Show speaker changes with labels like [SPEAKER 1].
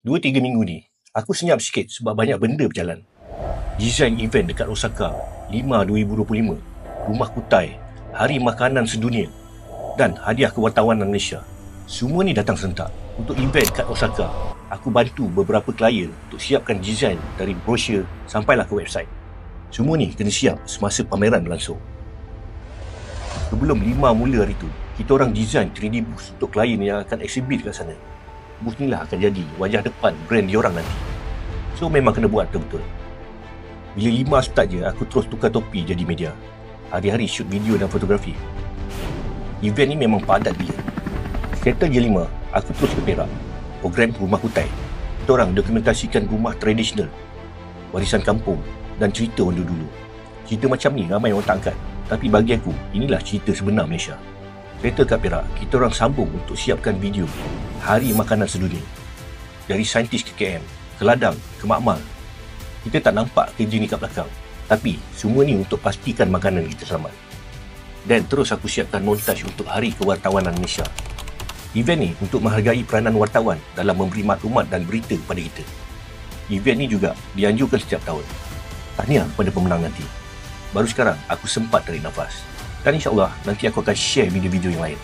[SPEAKER 1] 2-3 minggu ni, aku senyap sikit sebab banyak benda berjalan. Design event dekat Osaka 5/2025, Rumah Kutai, Hari Makanan Sedunia dan hadiah kewartawanan Malaysia. Semua ni datang serentak. Untuk event kat Osaka, aku bantu beberapa klien untuk siapkan design dari brosur sampailah ke website. Semua ni kena siap semasa pameran berlangsung. Sebelum 5 mula hari tu, kita orang design 3D booth untuk klien yang akan exhibit kat sana. Booth ni lah akan jadi wajah depan brand diorang nanti. So memang kena buat betul-betul. Bila 5 start je, aku terus tukar topi jadi media. Hari-hari shoot video dan fotografi. Event ni memang padat gila. Settle je 5, aku terus ke Perak. Program Rumah Kutai. Kita orang dokumentasikan rumah tradisional, warisan kampung dan cerita orang dulu. Cerita macam ni ramai orang tak angkat. Tapi bagi aku, inilah cerita sebenar Malaysia. Settle kat Perak, kita orang sambung untuk siapkan video Hari Makanan Sedunia. Dari saintis ke KM, ke ladang, ke makmal. Kita tak nampak kerja ni kat belakang. Tapi semua ni untuk pastikan makanan kita selamat. Dan terus aku siapkan montaj untuk Hari Kewartawanan Malaysia. Event ni untuk menghargai peranan wartawan dalam memberi maklumat dan berita kepada kita. Event ni juga dianjurkan setiap tahun. Tahniah kepada pemenang nanti. Baru sekarang aku sempat tarik nafas. Dan insyaAllah nanti aku akan share video-video yang lain.